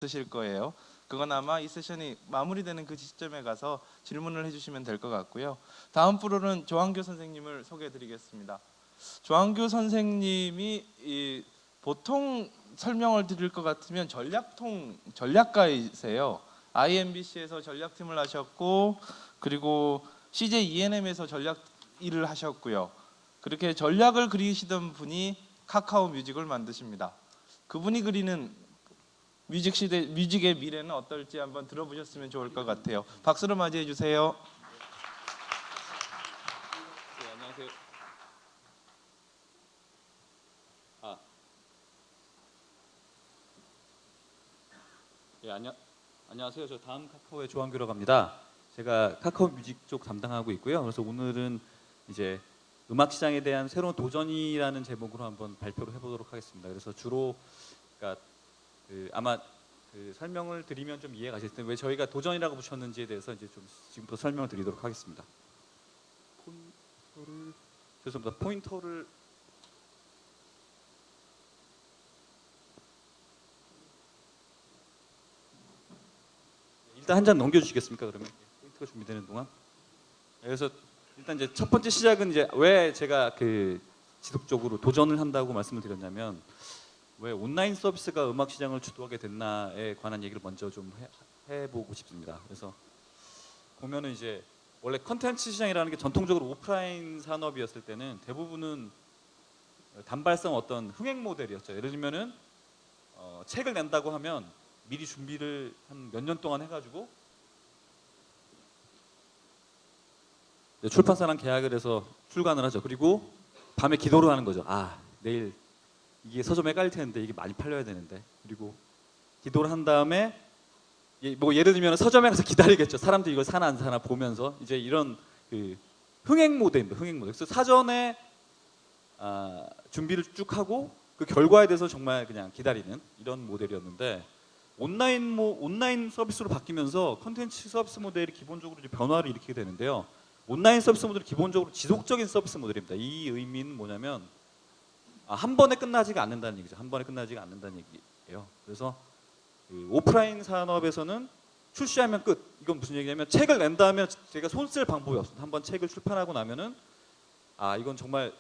있으실 거예요. 그건 아마 이 세션이 마무리되는 그 시점에 가서 질문을 해주시면 될 것 같고요. 다음 프로는 조항교 선생님을 소개해드리겠습니다. 조항교 선생님이 보통 설명을 드릴 것 같으면 전략가이세요. IMBC에서 전략팀을 하셨고, 그리고 CJ ENM에서 전략 일을 하셨고요. 그렇게 전략을 그리시던 분이 카카오 뮤직을 만드십니다. 그분이 그리는 뮤직의 미래는 어떨지 한번 들어보셨으면 좋을 것 같아요. 박수로 맞이해 주세요. 네, 안녕하세요. 안녕하세요. 저 다음 카카오의 조항규라고 합니다. 제가 카카오 뮤직 쪽 담당하고 있고요. 그래서 오늘은 이제 음악 시장에 대한 새로운 도전이라는 제목으로 한번 발표를 해보도록 하겠습니다. 그래서 주로 그러니까 아마 설명을 드리면 좀 이해가 가실 텐데 왜 저희가 도전이라고 붙였는지에 대해서 이제 좀 지금부터 설명을 드리도록 하겠습니다. 포인터를 일단 한 잔 넘겨주시겠습니까? 그러면 포인트가 준비되는 동안. 그래서 일단 이제 첫 번째 시작은 이제 왜 제가 지속적으로 도전을 한다고 말씀을 드렸냐면 왜 온라인 서비스가 음악 시장을 주도하게 됐나에 관한 얘기를 먼저 좀 해보고 싶습니다. 그래서 보면은 이제 원래 컨텐츠 시장이라는 게 전통적으로 오프라인 산업이었을 때는 대부분은 단발성 어떤 흥행 모델이었죠. 예를 들면은 책을 낸다고 하면 미리 준비를 한 몇 년 동안 해가지고 출판사랑 계약을 해서 출간을 하죠. 그리고 밤에 기도를 하는 거죠. 아, 내일 이게 서점에 깔릴 텐데 이게 많이 팔려야 되는데. 그리고 기도를 한 다음에 뭐 예를 들면 서점에 가서 기다리겠죠. 사람들이 이걸 사나 안 사나 보면서 이제 이런 흥행 모델입니다. 흥행 모델. 그래서 사전에 준비를 쭉 하고 그 결과에 대해서 정말 그냥 기다리는 이런 모델이었는데 온라인 서비스로 바뀌면서 컨텐츠 서비스 모델이 기본적으로 이제 변화를 일으키게 되는데요. 온라인 서비스 모델은 기본적으로 지속적인 서비스 모델입니다. 이 의미는 뭐냐면 한 번에 끝나지가 않는다는 얘기죠. 한 번에 끝나지가 않는다는 얘기예요. 그래서 오프라인 산업에서는 출시하면 끝. 이건 무슨 얘기냐면 책을 낸 다음에 제가 손 쓸 방법이 없습니다. 한번 책을 출판하고 나면은 이건 정말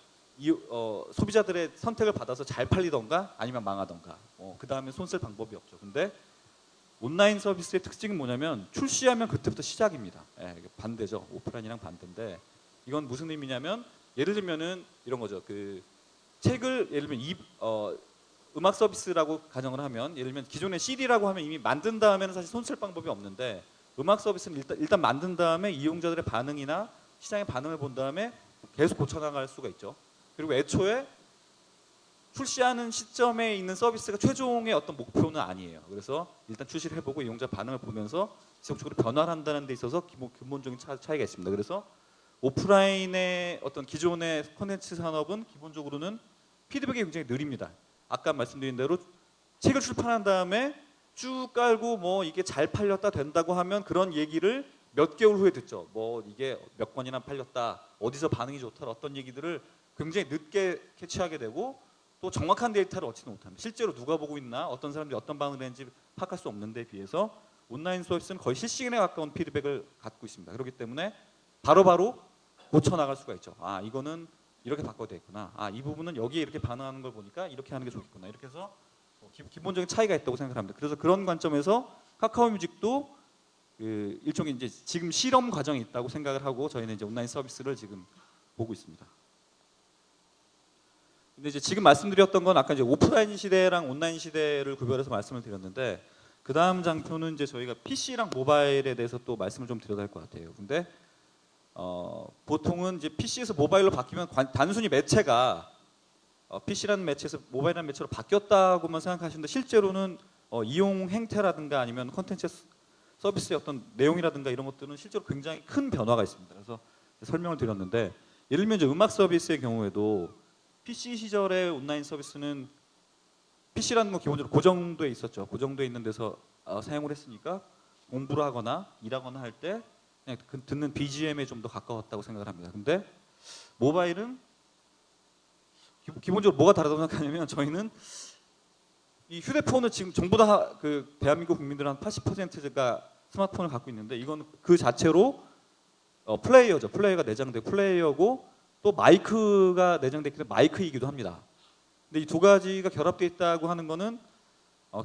소비자들의 선택을 받아서 잘 팔리던가 아니면 망하던가. 그 다음에 손 쓸 방법이 없죠. 근데 온라인 서비스의 특징은 뭐냐면 출시하면 그때부터 시작입니다. 반대죠. 오프라인이랑 반대인데 이건 무슨 의미냐면 예를 들면은 이런 거죠. 책을 예를 들면 음악 서비스라고 가정을 하면 예를 들면 기존의 CD라고 하면 이미 만든 다음에는 사실 손 쓸 방법이 없는데 음악 서비스는 일단 만든 다음에 이용자들의 반응이나 시장의 반응을 본 다음에 계속 고쳐나갈 수가 있죠. 그리고 애초에 출시하는 시점에 있는 서비스가 최종의 어떤 목표는 아니에요. 그래서 일단 출시를 해보고 이용자 반응을 보면서 지속적으로 변화를 한다는 데 있어서 근본적인 차이가 있습니다. 그래서 오프라인의 어떤 기존의 콘텐츠 산업은 기본적으로는 피드백이 굉장히 느립니다. 아까 말씀드린 대로 책을 출판한 다음에 쭉 깔고 뭐 이게 잘 팔렸다 된다고 하면 그런 얘기를 몇 개월 후에 듣죠. 뭐 이게 몇 권이나 팔렸다, 어디서 반응이 좋다, 어떤 얘기들을 굉장히 늦게 캐치하게 되고 또 정확한 데이터를 얻지는 못합니다. 실제로 누가 보고 있나, 어떤 사람들이 어떤 반응을 했는지 파악할 수 없는 데 비해서 온라인 서비스는 거의 실시간에 가까운 피드백을 갖고 있습니다. 그렇기 때문에 바로바로 고쳐나갈 수가 있죠. 이거는 이렇게 바꿔야 되겠구나. 이 부분은 여기에 이렇게 반응하는 걸 보니까 이렇게 하는 게 좋겠구나. 이렇게 해서 기본적인 차이가 있다고 생각합니다. 그래서 그런 관점에서 카카오 뮤직도 일종의 이제 지금 실험 과정이 있다고 생각을 하고 저희는 이제 온라인 서비스를 지금 보고 있습니다. 근데 이제 지금 말씀드렸던 건 아까 이제 오프라인 시대랑 온라인 시대를 구별해서 말씀을 드렸는데 그 다음 장표는 이제 저희가 PC랑 모바일에 대해서 또 말씀을 좀 드려야 할 것 같아요. 근데 보통은 이제 PC에서 모바일로 바뀌면 단순히 매체가 PC라는 매체에서 모바일이라는 매체로 바뀌었다고만 생각하시는데 실제로는 이용 행태라든가 아니면 콘텐츠 서비스의 어떤 내용이라든가 이런 것들은 실제로 굉장히 큰 변화가 있습니다. 그래서 설명을 드렸는데 예를 들면 이제 음악 서비스의 경우에도 PC 시절의 온라인 서비스는 PC라는 건 기본적으로 고정돼 있었죠. 고정돼 있는 데서 사용을 했으니까 공부를 하거나 일하거나 할 때 그냥 듣는 BGM에 좀 더 가까웠다고 생각을 합니다. 근데 모바일은 기본적으로 뭐가 다르다고 생각하냐면 저희는 이 휴대폰은 지금 전부 다 그 대한민국 국민들 한 80%가 스마트폰을 갖고 있는데 이건 그 자체로 플레이어죠. 플레이어가 내장된 플레이어고 또 마이크가 내장되기 때문에 마이크이기도 합니다. 근데 이 두 가지가 결합되어 있다고 하는 거는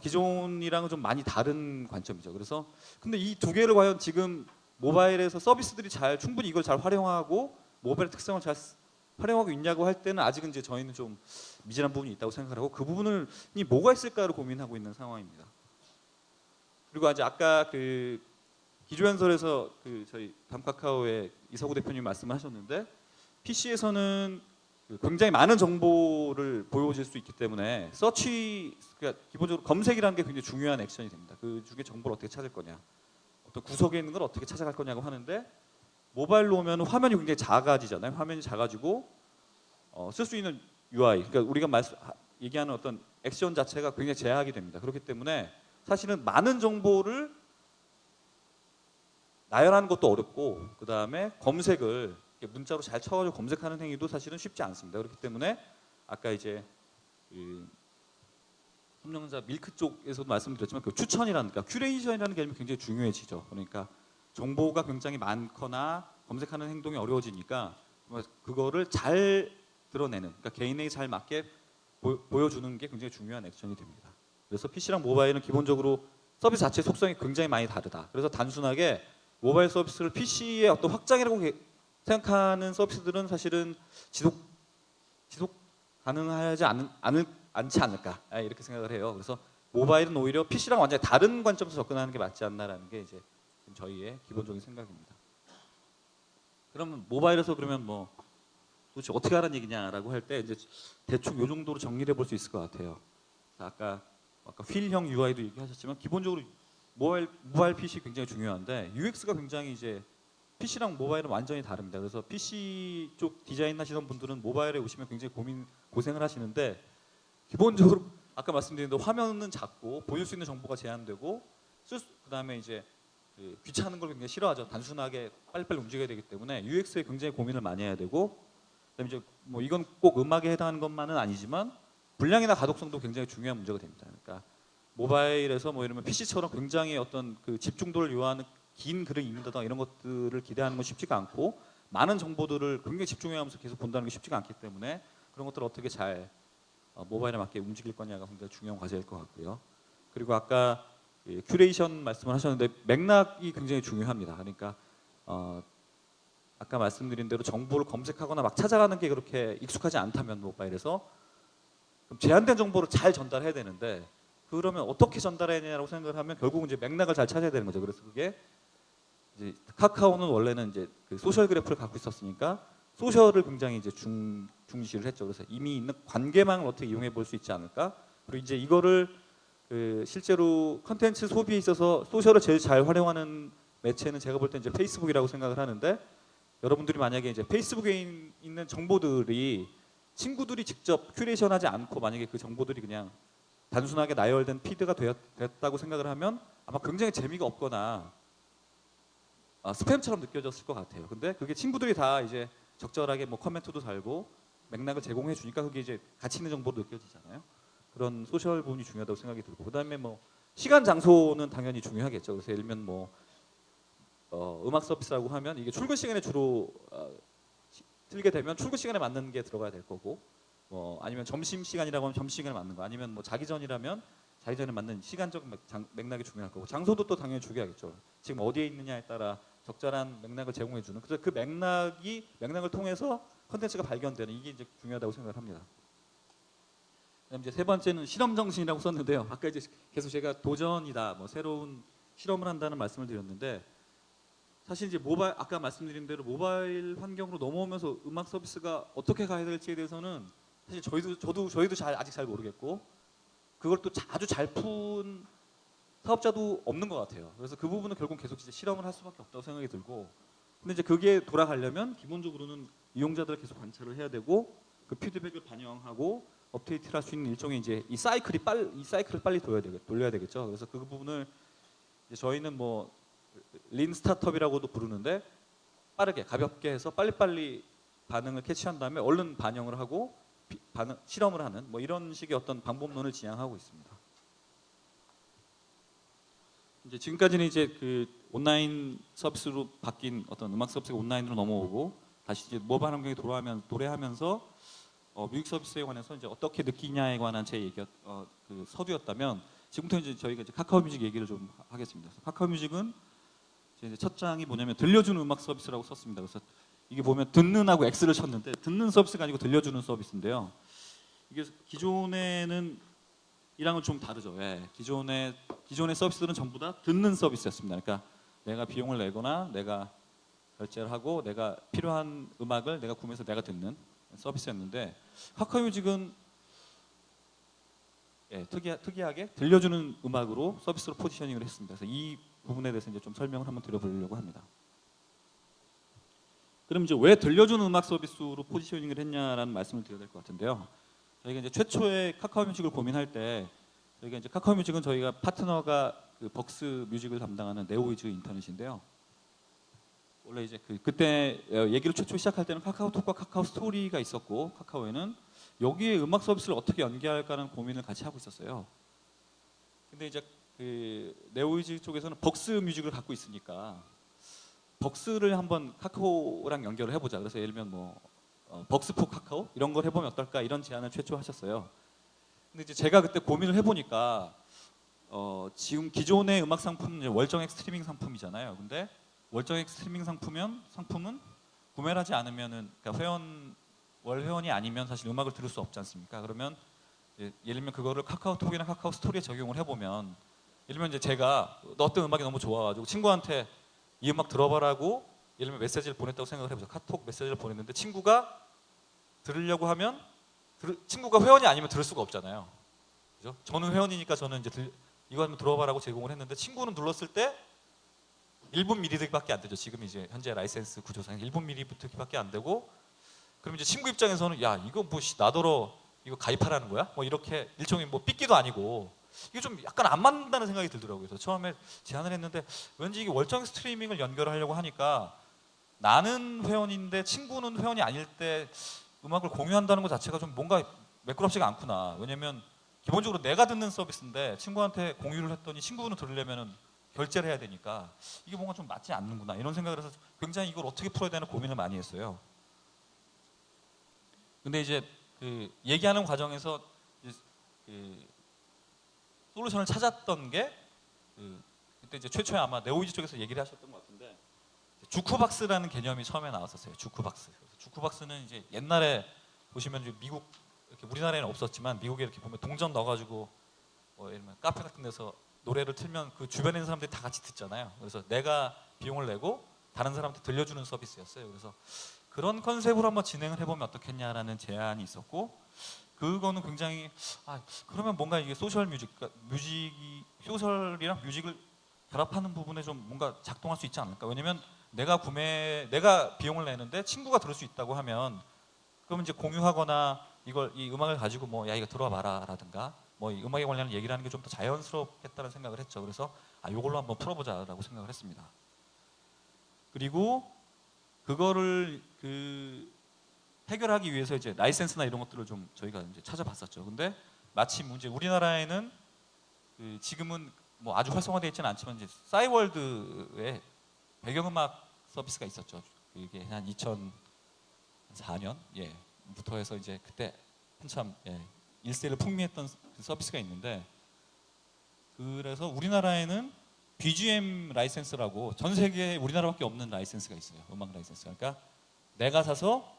기존이랑은 좀 많이 다른 관점이죠. 그래서 근데 이 두 개를 과연 지금 모바일에서 서비스들이 충분히 이걸 잘 활용하고 모바일의 특성을 잘 활용하고 있냐고 할 때는 아직은 이제 저희는 좀 미진한 부분이 있다고 생각하고 그 부분이 뭐가 있을까를 고민하고 있는 상황입니다. 그리고 이제 아까 그 기조연설에서 그 저희 밤카카오의 이서구 대표님 말씀하셨는데 PC에서는 굉장히 많은 정보를 보여줄 수 있기 때문에 서치 그러니까 기본적으로 검색이라는 게 굉장히 중요한 액션이 됩니다. 그 중에 정보를 어떻게 찾을 거냐, 어떤 구석에 있는 걸 어떻게 찾아갈 거냐고 하는데 모바일로 오면 화면이 굉장히 작아지잖아요. 화면이 작아지고 쓸 수 있는 UI, 그러니까 우리가 얘기하는 어떤 액션 자체가 굉장히 제약이 됩니다. 그렇기 때문에 사실은 많은 정보를 나열하는 것도 어렵고 그 다음에 검색을 문자로 잘 쳐가지고 검색하는 행위도 사실은 쉽지 않습니다. 그렇기 때문에 아까 이제 그 삼성전자 밀크 쪽에서도 말씀드렸지만 그 추천이라는 그러니까 큐레이션이라는 개념이 굉장히 중요해지죠. 그러니까 정보가 굉장히 많거나 검색하는 행동이 어려워지니까 그거를 잘 드러내는 그러니까 개인에게 잘 맞게 보여주는 게 굉장히 중요한 액션이 됩니다. 그래서 PC랑 모바일은 기본적으로 서비스 자체 속성이 굉장히 많이 다르다. 그래서 단순하게 모바일 서비스를 PC의 어떤 확장이라고 생각하는 서비스들은 사실은 지속 가능하지 않지 않을까 이렇게 생각을 해요. 그래서 모바일은 오히려 PC랑 완전히 다른 관점에서 접근하는 게 맞지 않나라는 게 이제 저희의 기본적인 생각입니다. 그러면 모바일에서 그러면 뭐 도대체 어떻게 하라는 얘기냐라고 할 때 이제 대충 이 정도로 정리해 볼 수 있을 것 같아요. 아까 휠형 UI도 얘기하셨지만 기본적으로 모바일 PC 굉장히 중요한데 UX가 굉장히 이제 PC랑 모바일은 완전히 다릅니다. 그래서 PC 쪽 디자인 하시던 분들은 모바일에 오시면 굉장히 고생을 하시는데 기본적으로 아까 말씀드린 대로 화면은 작고 보일 수 있는 정보가 제한되고 그다음에 이제 귀찮은 걸 굉장히 싫어하죠. 단순하게 빨리빨리 움직여야 되기 때문에 UX에 굉장히 고민을 많이 해야 되고 그다음에 이제 뭐 이건 꼭 음악에 해당하는 것만은 아니지만 분량이나 가독성도 굉장히 중요한 문제가 됩니다. 그러니까 모바일에서 뭐 이러면 PC처럼 굉장히 어떤 그 집중도를 요하는 긴 글을 읽는다든가 이런 것들을 기대하는 건 쉽지가 않고 많은 정보들을 굉장히 집중해가면서 계속 본다는 게 쉽지가 않기 때문에 그런 것들을 어떻게 잘 모바일에 맞게 움직일 거냐가 굉장히 중요한 과제일 것 같고요. 그리고 아까 큐레이션 말씀을 하셨는데 맥락이 굉장히 중요합니다. 그러니까 아까 말씀드린 대로 정보를 검색하거나 막 찾아가는 게 그렇게 익숙하지 않다면 모바일에서 그럼 제한된 정보를 잘 전달해야 되는데 그러면 어떻게 전달해야 되냐고 생각을 하면 결국은 이제 맥락을 잘 찾아야 되는 거죠. 그래서 그게 이제 카카오는 원래는 이제 그 소셜 그래프를 갖고 있었으니까 소셜을 굉장히 이제 중시를 했죠. 그래서 이미 있는 관계망을 어떻게 이용해 볼 수 있지 않을까? 그리고 이제 이거를 그 실제로 컨텐츠 소비에 있어서 소셜을 제일 잘 활용하는 매체는 제가 볼 때 이제 페이스북이라고 생각을 하는데 여러분들이 만약에 이제 페이스북에 있는 정보들이 친구들이 직접 큐레이션하지 않고 만약에 그 정보들이 그냥 단순하게 나열된 피드가 됐다고 생각을 하면 아마 굉장히 재미가 없거나 스팸처럼 느껴졌을 것 같아요. 근데 그게 친구들이 다 이제 적절하게 뭐 코멘트도 달고 맥락을 제공해 주니까 그게 이제 가치 있는 정보로 느껴지잖아요. 그런 소셜 부분이 중요하다고 생각이 들고 그다음에 뭐 시간 장소는 당연히 중요하겠죠. 그래서 예를 들면 뭐 음악 서비스라고 하면 이게 출근 시간에 주로 틀게 되면 출근 시간에 맞는 게 들어가야 될 거고 뭐 아니면 점심 시간이라고 하면 점심 시간에 맞는 거 아니면 뭐 자기 전이라면 자기 전에 맞는 시간적 맥락이 중요할 거고 장소도 또 당연히 중요하겠죠. 지금 어디에 있느냐에 따라 적절한 맥락을 제공해 주는 그래서 그 맥락을 통해서 컨텐츠가 발견되는 이게 이제 중요하다고 생각을 합니다. 그다음 이제 세 번째는 실험 정신이라고 썼는데요. 아까 이제 계속 제가 도전이다, 뭐 새로운 실험을 한다는 말씀을 드렸는데 사실 이제 아까 말씀드린 대로 모바일 환경으로 넘어오면서 음악 서비스가 어떻게 가야 될지에 대해서는 사실 저희도 아직 잘 모르겠고 그걸 또 아주 잘 푼 사업자도 없는 것 같아요. 그래서 그 부분은 결국 계속 이제 실험을 할 수밖에 없다고 생각이 들고 근데 이제 그게 돌아가려면 기본적으로는 이용자들을 계속 관찰을 해야 되고 그 피드백을 반영하고 업데이트를 할 수 있는 일종의 이제 이 사이클을 빨리 돌려야 되겠죠. 그래서 그 부분을 이제 저희는 뭐 린 스타트업이라고도 부르는데 빠르게 가볍게 해서 빨리빨리 반응을 캐치한 다음에 얼른 반영을 하고 실험을 하는 뭐 이런 식의 어떤 방법론을 지향하고 있습니다. 이제 지금까지는 이제 그 온라인 서비스로 바뀐 어떤 음악 서비스가 온라인으로 넘어오고 다시 이제 모바일 환경에 도래하면서 뮤직 서비스에 관해서 이제 어떻게 느끼냐에 관한 제 얘기 그 서두였다면 지금부터 이제 저희가 이제 카카오 뮤직 얘기를 좀 하겠습니다. 그래서 카카오 뮤직은 이제 첫 장이 뭐냐면 들려주는 음악 서비스라고 썼습니다. 그래서 이게 보면 듣는하고 X를 쳤는데 듣는 서비스가 아니고 들려주는 서비스인데요. 이게 기존에는 이랑은 좀 다르죠. 예. 기존의 서비스들은 전부 다 듣는 서비스였습니다. 그러니까 내가 비용을 내거나 내가 결제를 하고 내가 필요한 음악을 내가 구매해서 내가 듣는 서비스였는데 카카오 뮤직은 예, 특이하게 들려주는 음악으로 서비스로 포지셔닝을 했습니다. 그래서 이 부분에 대해서 이제 좀 설명을 한번 드려보려고 합니다. 그럼 이제 왜 들려주는 음악 서비스로 포지셔닝을 했냐라는 말씀을 드려야 될 것 같은데요. 저희가 이제 최초에 카카오 뮤직을 고민할 때 저희가 이제 카카오 뮤직은 저희가 파트너가 그 벅스 뮤직을 담당하는 네오이즈 인터넷인데요. 원래 이제 그때 얘기를 최초 시작할 때는 카카오톡과 카카오 스토리가 있었고 카카오에는 여기에 음악 서비스를 어떻게 연계할까라는 고민을 같이 하고 있었어요. 근데 이제 그 네오이즈 쪽에서는 벅스 뮤직을 갖고 있으니까 벅스를 한번 카카오랑 연결을 해보자. 그래서 예를 들면 뭐 벅스포 카카오 이런 걸 해보면 어떨까 이런 제안을 최초 하셨어요. 근데 이제 제가 그때 고민을 해보니까 지금 기존의 음악 상품은 월정액 스트리밍 상품이잖아요. 근데 월정액 스트리밍 상품은 구매를 하지 않으면은 그러니까 월 회원이 아니면 사실 음악을 들을 수 없지 않습니까? 그러면 예를 들면 그거를 카카오톡이나 카카오 스토리에 적용을 해보면 예를 들면 이제 제가 어떤 음악이 너무 좋아가지고 친구한테 이 음악 들어봐라고 예를 들면 메시지를 보냈다고 생각을 해보죠. 카톡 메시지를 보냈는데 친구가 들으려고 하면 친구가 회원이 아니면 들을 수가 없잖아요. 그죠? 저는 회원이니까 저는 이제 이거 한번 들어봐라고 제공을 했는데 친구는 눌렀을 때 1분 미리밖에 안 되죠. 지금 이제 현재 라이센스 구조상 1분 미리밖에 안 되고 그럼 이제 친구 입장에서는 야 이거 뭐 나더러 이거 가입하라는 거야? 뭐 이렇게 일종의 뭐 삐끼도 아니고 이게 좀 약간 안 맞는다는 생각이 들더라고요. 그래서 처음에 제안을 했는데 왠지 이게 월정 스트리밍을 연결하려고 하니까 나는 회원인데 친구는 회원이 아닐 때 음악을 공유한다는 것 자체가 좀 뭔가 매끄럽지가 않구나. 왜냐면 기본적으로 내가 듣는 서비스인데 친구한테 공유를 했더니 친구는 들으려면 결제를 해야 되니까 이게 뭔가 좀 맞지 않는구나 이런 생각을 해서 굉장히 이걸 어떻게 풀어야 되나 고민을 많이 했어요. 근데 이제 그 얘기하는 과정에서 이제 그 솔루션을 찾았던 게 그때 이제 최초에 아마 네오이즈 쪽에서 얘기를 하셨던 것 같은데 주크박스라는 개념이 처음에 나왔었어요. 주크박스. 주크박스는 이제 옛날에 보시면 이제 미국 이렇게 우리나라에는 없었지만 미국에 이렇게 보면 동전 넣어가지고 뭐 예를 들면 카페 같은 데서 노래를 틀면 그 주변에 있는 사람들이 다 같이 듣잖아요. 그래서 내가 비용을 내고 다른 사람한테 들려주는 서비스였어요. 그래서 그런 컨셉으로 한번 진행을 해보면 어떻겠냐라는 제안이 있었고 그거는 굉장히 그러면 뭔가 이게 소셜 소셜이랑 뮤직을 결합하는 부분에 좀 뭔가 작동할 수 있지 않을까? 왜냐면 내가 비용을 내는데 친구가 들을 수 있다고 하면 그러면 이제 공유하거나 이 음악을 가지고 뭐 야 이거 들어봐라라든가 뭐 이 음악에 관련한 얘기를 하는 게 좀 더 자연스럽겠다는 생각을 했죠. 그래서 이걸로 한번 풀어보자라고 생각을 했습니다. 그리고 그거를 해결하기 위해서 이제 라이센스나 이런 것들을 좀 저희가 이제 찾아봤었죠. 근데 마침 이제 우리나라에는 지금은 뭐 아주 활성화되어 있지는 않지만 이제 싸이월드의 배경음악 서비스가 있었죠. 이게 한 2004년 부터 해서 이제 그때 한참 일세를 풍미했던 그 서비스가 있는데 그래서 우리나라에는 BGM 라이센스라고 전 세계에 우리나라밖에 없는 라이센스가 있어요. 음악 라이센스. 그러니까 내가 사서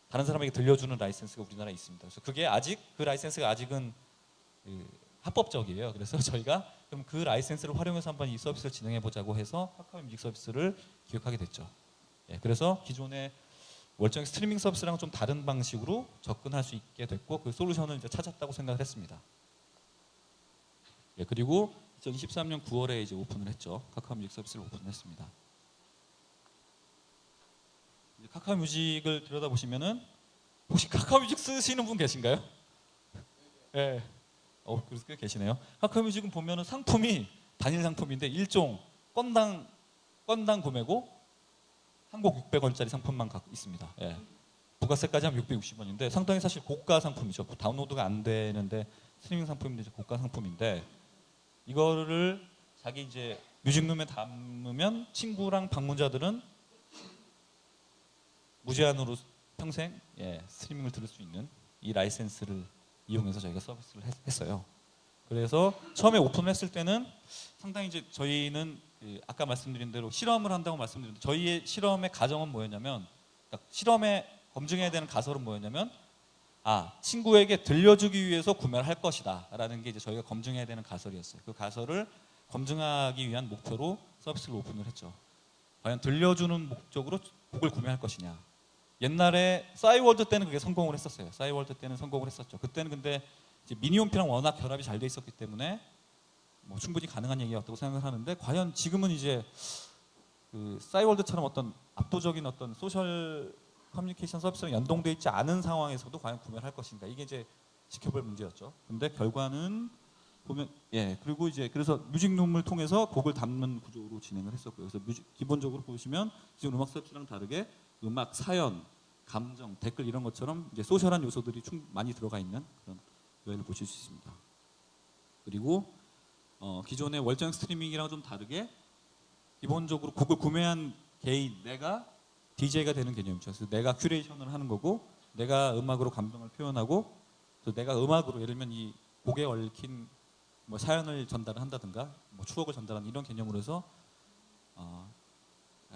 다른 사람에게 들려주는 라이센스가 우리나라에 있습니다. 그래서 그 라이센스가 아직은 합법적이에요. 그래서 저희가 그럼 그 라이센스를 활용해서 한번 이 서비스를 진행해 보자고 해서 카카오 뮤직 서비스를 기획하게 됐죠. 기존의 기존의 월정 스트리밍 서비스랑 좀 다른 방식으로 접근할 수 있게 됐고 그 솔루션을 이제 찾았다고 생각을 했습니다. 그리고 2023년 9월에 이제 오픈을 했죠. 카카오 뮤직 서비스를 오픈했습니다. 카카오 뮤직을 들여다보시면은 혹시 카카오 뮤직 쓰시는 분 계신가요? 네. 그래서 꽤 계시네요. 카카오 뮤직은 보면은 상품이 단일 상품인데 일종 건당 구매고 한 곡 600원짜리 상품만 갖고 있습니다. 부가세까지 하면 660원인데 상당히 사실 고가 상품이죠. 다운로드가 안 되는데 스트리밍 상품인데 고가 상품인데 이거를 자기 이제 뮤직룸에 담으면 친구랑 방문자들은 무제한으로 평생 스트리밍을 들을 수 있는 이 라이센스를 이용해서 저희가 서비스를 했어요. 그래서 처음에 오픈을 했을 때는 상당히 이제 저희는 아까 말씀드린 대로 실험을 한다고 말씀드렸는데 저희의 실험의 가정은 뭐였냐면, 그러니까 실험에 검증해야 되는 가설은 뭐였냐면, 친구에게 들려주기 위해서 구매를 할 것이다 라는 게 이제 저희가 검증해야 되는 가설이었어요. 그 가설을 검증하기 위한 목표로 서비스를 오픈을 했죠. 과연 들려주는 목적으로 곡을 구매할 것이냐. 옛날에 싸이월드 때는 그게 성공을 했었어요. 싸이월드 때는 성공을 했었죠. 그때는 근데 이제 미니홈피랑 워낙 결합이 잘 돼 있었기 때문에 뭐 충분히 가능한 얘기였다고 생각을 하는데, 과연 지금은 이제 그 싸이월드처럼 어떤 압도적인 어떤 소셜 커뮤니케이션 서비스랑 연동돼 있지 않은 상황에서도 과연 구매를 할 것인가, 이게 이제 지켜볼 문제였죠. 근데 결과는 보면 그리고 이제 그래서 뮤직룸을 통해서 곡을 담는 구조로 진행을 했었고요. 그래서 기본적으로 보시면 지금 음악 서비스랑 다르게 음악, 사연, 감정, 댓글 이런 것처럼 이제 소셜한 요소들이 많이 들어가 있는 그런 요인을 보실 수 있습니다. 그리고 기존의 월정 스트리밍이랑 좀 다르게 기본적으로 곡을 구매한 개인, 내가 DJ가 되는 개념이죠. 그래서 내가 큐레이션을 하는 거고, 내가 음악으로 감정을 표현하고, 또 내가 음악으로 예를 들면 이 곡에 얽힌 뭐 사연을 전달을 한다든가, 뭐 추억을 전달하는 이런 개념으로 해서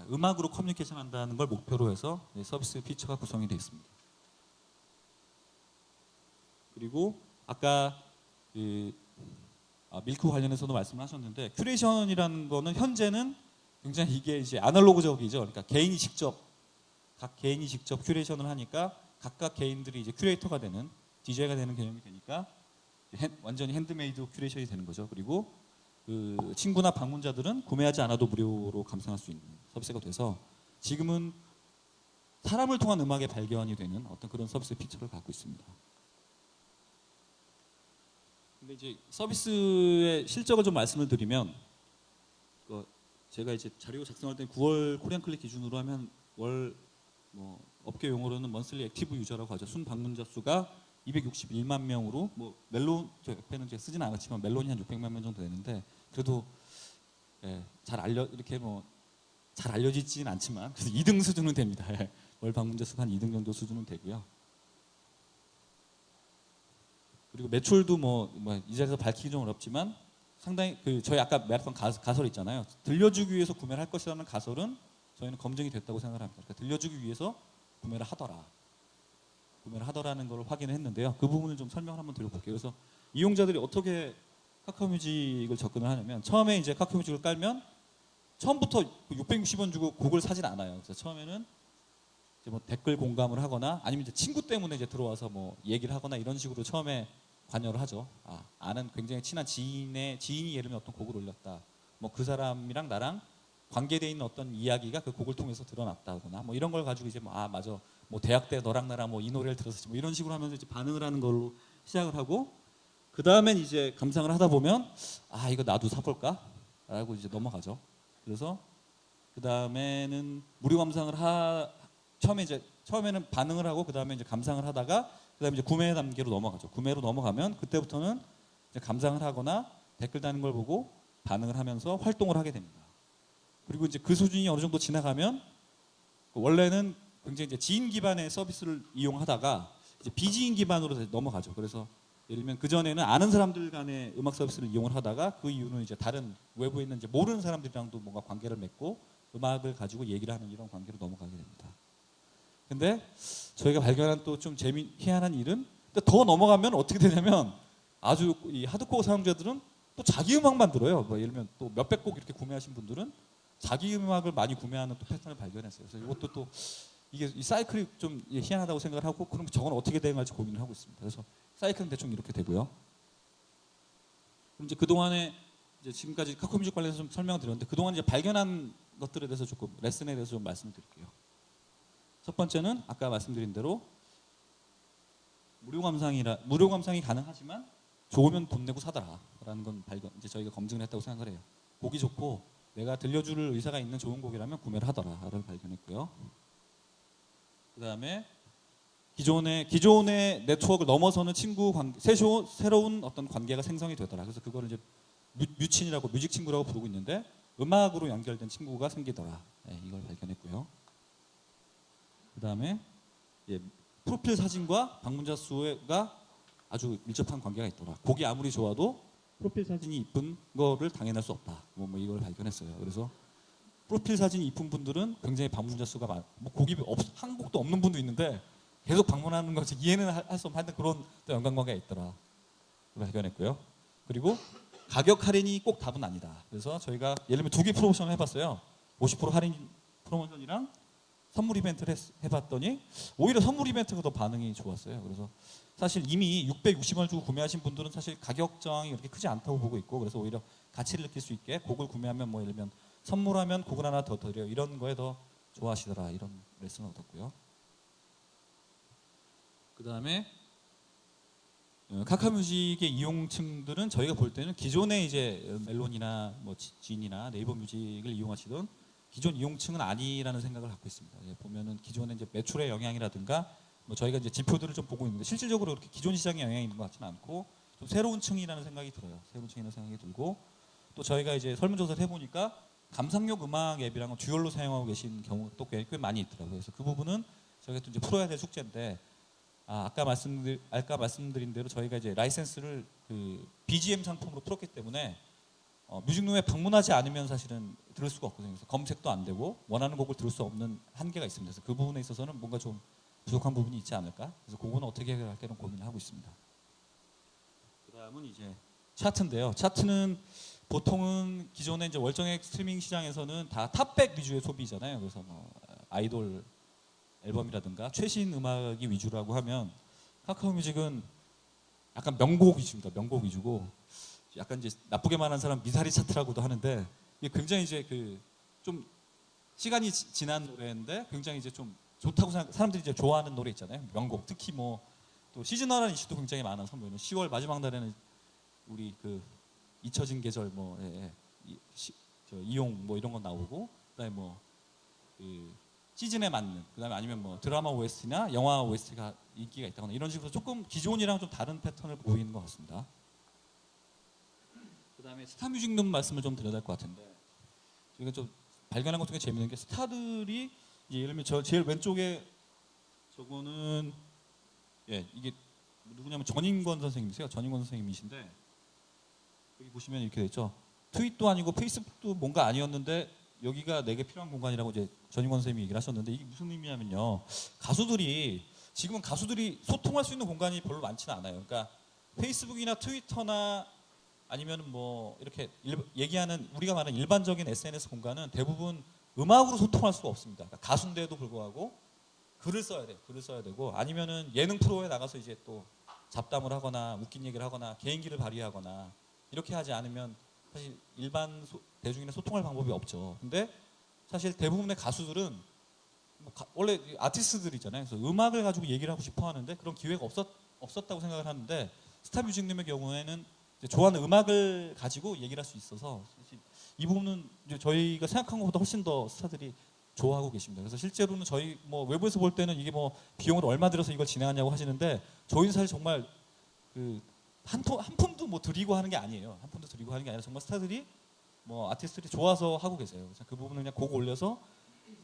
음악으로 커뮤니케이션 한다는 걸 목표로 해서 서비스 피처가 구성이 되어 있습니다. 그리고 아까 밀크 관련해서도 말씀을 하셨는데, 큐레이션이라는 거는 현재는 굉장히 이게 이제 아날로그적이죠. 그러니까 각 개인이 직접 큐레이션을 하니까 각각 개인들이 이제 큐레이터가 되는, DJ가 되는 개념이 되니까 완전히 핸드메이드 큐레이션이 되는 거죠. 그리고 그 친구나 방문자들은 구매하지 않아도 무료로 감상할 수 있는 서비스가 돼서 지금은 사람을 통한 음악의 발견이 되는 어떤 그런 서비스 피처를 갖고 있습니다. 근데 이제 서비스의 실적을 좀 말씀을 드리면, 제가 이제 자료 작성할 때 9월 코리안 클릭 기준으로 하면 월 업계 용어로는 먼슬리 액티브 유저라고 하죠. 순 방문자 수가 261만 명으로, 뭐 멜론 저 옆에는 제가 쓰진 않았지만 멜론이 한 600만 명 정도 되는데, 그래도 이렇게 뭐 잘 알려지지는 않지만 그래서 2등 수준은 됩니다. 월 방문자 수가 한 2등 정도 수준은 되고요. 그리고 매출도 이 자리에서 밝히기 좀 어렵지만 상당히 저희 아까 말했던 가설 있잖아요. 들려주기 위해서 구매를 할 것이라는 가설은 저희는 검증이 됐다고 생각을 합니다. 그러니까 들려주기 위해서 구매를 하더라는 걸 확인을 했는데요. 그 부분을 좀 설명을 한번 드려볼게요. 그래서 이용자들이 어떻게 카카오뮤직을 접근을 하냐면, 처음에 이제 카카오뮤직을 깔면 처음부터 660원 주고 곡을 사진 않아요. 그래서 처음에는 이제 뭐 댓글 공감을 하거나 아니면 이제 친구 때문에 이제 들어와서 뭐 얘기를 하거나 이런 식으로 처음에 관여를 하죠. 아는 굉장히 친한 지인이 예를 들면 어떤 곡을 올렸다. 뭐 그 사람이랑 나랑 관계되어 있는 어떤 이야기가 그 곡을 통해서 드러났다거나 뭐 이런 걸 가지고 이제 맞아. 뭐 대학 때 너랑 나랑 뭐 이 노래를 들었었지. 뭐 이런 식으로 하면서 이제 반응을 하는 걸로 시작을 하고, 그 다음엔 이제 감상을 하다 보면 이거 나도 사볼까? 라고 이제 넘어가죠. 그래서 그 다음에는 무료 감상을 처음에는 반응을 하고 그 다음에 이제 감상을 하다가 그 다음에 이제 구매 단계로 넘어가죠. 구매로 넘어가면 그때부터는 이제 감상을 하거나 댓글 다는 걸 보고 반응을 하면서 활동을 하게 됩니다. 그리고 이제 그 수준이 어느 정도 지나가면 원래는 굉장히 이제 지인 기반의 서비스를 이용하다가 이제 비지인 기반으로 넘어가죠. 그래서 예를 들면 그 전에는 아는 사람들 간의 음악 서비스를 이용을 하다가 그 이후는 이제 다른 외부에 있는 이제 모르는 사람들이랑도 뭔가 관계를 맺고 음악을 가지고 얘기를 하는 이런 관계로 넘어가게 됩니다. 근데 저희가 발견한 또 좀 희한한 일은, 더 넘어가면 어떻게 되냐면 아주 이 하드코어 사용자들은 또 자기 음악만 들어요. 뭐 예를 들면 또 몇백 곡 이렇게 구매하신 분들은 자기 음악을 많이 구매하는 또 패턴을 발견했어요. 그래서 이것도 또 이게 이 사이클이 좀 희한하다고 생각을 하고, 그럼 저건 어떻게 대응할지 고민을 하고 있습니다. 그래서 사이클은 대충 이렇게 되고요. 그럼 이제 그동안에 이제 지금까지 카카오뮤직 관련해서 좀 설명을 드렸는데, 그동안 이제 발견한 것들에 대해서 조금 레슨에 대해서 좀 말씀을 드릴게요. 첫 번째는 아까 말씀드린 대로 무료 감상이 가능하지만 좋으면 돈 내고 사더라라는 건 이제 저희가 검증을 했다고 생각을 해요. 곡이 좋고 내가 들려줄 의사가 있는 좋은 곡이라면 구매를 하더라를 발견했고요. 그다음에 기존의 네트워크를 넘어서는 새로운 어떤 관계가 생성이 되더라. 그래서 그거를 이제 뮤친이라고, 뮤직 친구라고 부르고 있는데, 음악으로 연결된 친구가 생기더라. 예, 이걸 발견했고요. 그다음에 예, 프로필 사진과 방문자 수가 아주 밀접한 관계가 있더라. 곡이 아무리 좋아도 프로필 사진이 이쁜 거를 당해낼 수 없다. 뭐 이걸 발견했어요. 그래서 프로필 사진이 이쁜 분들은 굉장히 방문자 수가 뭐 곡이 한 곡도 없는 분도 있는데 계속 방문하는 것이 이해는 할 수 없는 그런 또 연관관계가 있더라. 발견했고요. 그리고 가격 할인이 꼭 답은 아니다. 그래서 저희가 예를 들면 2개 프로모션을 해봤어요. 50% 할인 프로모션이랑 선물 이벤트를 해봤더니 오히려 선물 이벤트가 더 반응이 좋았어요. 그래서 사실 이미 660원을 주고 구매하신 분들은 사실 가격 저항이 그렇게 크지 않다고 보고 있고, 그래서 오히려 가치를 느낄 수 있게 곡을 구매하면 뭐 예를 들면 선물하면 곡을 하나 더 드려, 이런 거에 더 좋아하시더라. 이런 레슨을 얻었고요. 그 다음에 카카뮤직의 이용층들은 저희가 볼 때는 기존의 이제 멜론이나 뭐 진이나 네이버 뮤직을 이용하시던 기존 이용층은 아니라는 생각을 갖고 있습니다. 보면은 기존의 이제 매출의 영향이라든가 뭐 저희가 이제 지표들을 좀 보고 있는데 실질적으로 그렇게 기존 시장에 영향이 있는 것 같지는 않고 좀 새로운 층이라는 생각이 들어요. 새로운 층이라는 생각이 들고, 또 저희가 이제 설문조사를 해보니까 감상용 음악 앱이랑은 듀얼로 사용하고 계신 경우가 또 꽤 많이 있더라고요. 그래서 그 부분은 저희가 또 이제 풀어야 될 숙제인데, 아까 말씀드린 대로 저희가 이제 라이센스를 그 BGM 상품으로 풀었기 때문에 뮤직룸에 방문하지 않으면 사실은 들을 수가 없거든요. 그래서 검색도 안 되고 원하는 곡을 들을 수 없는 한계가 있습니다. 그래서 그 부분에 있어서는 뭔가 좀 부족한 부분이 있지 않을까? 그래서 그거는 어떻게 해결할까 고민을 하고 있습니다. 그다음은 이제 차트인데요. 차트는 보통은 기존의 이제 월정액 스트리밍 시장에서는 다 탑백 위주의 소비잖아요. 그래서 뭐 아이돌 앨범이라든가 최신 음악이 위주라고 하면 카카오뮤직은 약간 명곡 위주입니다. 명곡 위주고, 약간 이제 나쁘게 말하는 사람 미사리 차트라고도 하는데, 이게 굉장히 이제 그 좀 시간이 지난 노래인데 굉장히 이제 좀 좋다고 사람들이 이제 좋아하는 노래 있잖아요. 명곡. 특히 뭐 또 시즌화라는 이슈도 굉장히 많아서 10월 마지막 날에는 우리 그 잊혀진 계절 뭐 이용 뭐 이런 거 나오고, 그다음에 뭐 그 시즌에 맞는, 그다음에 아니면 뭐 드라마 OST나 영화 OST가 인기가 있다거나 이런 식으로 조금 기존이랑 좀 다른 패턴을 보이는 것 같습니다. 그다음에 스타 뮤직룸 말씀을 좀 드려야 될 것 같은데, 저희가 좀 발견한 것 중에 재밌는 게 스타들이 예를 들면 저 제일 왼쪽에 저거는 이게 누구냐면 전인권 선생님이세요. 전인권 선생님이신데 여기 보시면 이렇게 돼 있죠. 트윗도 아니고 페이스북도 뭔가 아니었는데 여기가 내게 필요한 공간이라고 이제 전인권 선생님이 얘기를 하셨는데, 이게 무슨 의미냐면요. 지금은 가수들이 소통할 수 있는 공간이 별로 많지는 않아요. 그러니까 페이스북이나 트위터나 아니면은 뭐 이렇게 얘기하는 우리가 말하는 일반적인 SNS 공간은 대부분 음악으로 소통할 수가 없습니다. 그러니까 가수인데도 불구하고 글을 써야 돼. 글을 써야 되고, 아니면은 예능 프로에 나가서 이제 또 잡담을 하거나 웃긴 얘기를 하거나 개인기를 발휘하거나 이렇게 하지 않으면 사실 일반 대중이나 소통할 방법이 없죠. 근데 사실 대부분의 가수들은 원래 아티스트들이잖아요. 그래서 음악을 가지고 얘기를 하고 싶어 하는데 그런 기회가 없었다고 생각을 하는데, 스타뮤직님의 경우에는 이제 좋아하는 음악을 가지고 얘기를 할 수 있어서 사실 이 부분은 이제 저희가 생각한 것보다 훨씬 더 스타들이 좋아하고 계십니다. 그래서 실제로는 저희 뭐 외부에서 볼 때는 이게 뭐 비용을 얼마 들여서 이걸 진행하냐고 하시는데, 저희는 사실 정말 그 한 푼도 뭐 드리고 하는 게 아니에요. 한 푼도 드리고 하는 게 아니라 정말 스타들이 뭐 아티스트들이 좋아서 하고 계세요. 그래서 그 부분을 그냥 곡 올려서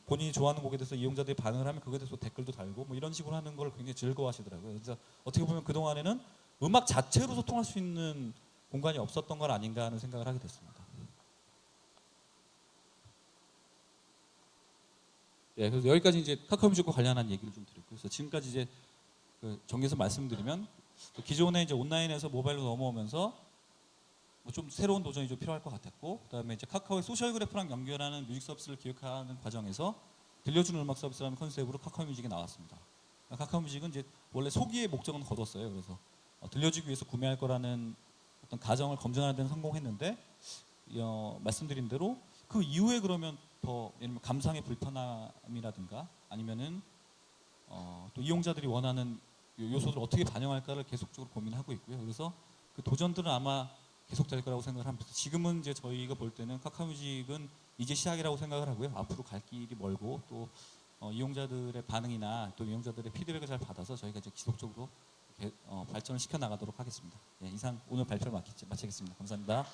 본인이 좋아하는 곡에 대해서 이용자들이 반응을 하면 그거에 대해서 댓글도 달고 뭐 이런 식으로 하는 걸 굉장히 즐거워하시더라고요. 그래서 어떻게 보면 그동안에는 음악 자체로 소통할 수 있는 공간이 없었던 건 아닌가 하는 생각을 하게 됐습니다. 그래서 여기까지 이제 카카오뮤직과 관련한 얘기를 좀 드렸고요. 그래서 지금까지 이제 그 정리해서 말씀드리면, 기존에 이제 온라인에서 모바일로 넘어오면서 뭐 좀 새로운 도전이 좀 필요할 것 같았고, 그다음에 이제 카카오의 소셜 그래프랑 연결하는 뮤직 서비스를 기획하는 과정에서 들려주는 음악 서비스라는 컨셉으로 카카오뮤직이 나왔습니다. 카카오뮤직은 이제 원래 소기의 목적은 거뒀어요. 그래서 들려주기 위해서 구매할 거라는 어떤 가정을 검증하는 데는 성공했는데, 말씀드린 대로 그 이후에 그러면 더 예를 들면 감상의 불편함이라든가 아니면은 또 이용자들이 원하는 요소들을 어떻게 반영할까를 계속적으로 고민하고 있고요. 그래서 그 도전들은 아마 계속될 거라고 생각을 합니다. 지금은 이제 저희가 볼 때는 카카오뮤직은 이제 시작이라고 생각을 하고요. 앞으로 갈 길이 멀고 또 이용자들의 반응이나 또 이용자들의 피드백을 잘 받아서 저희가 이제 지속적으로 발전을 시켜 나가도록 하겠습니다. 이상 오늘 발표를 마치겠습니다. 감사합니다.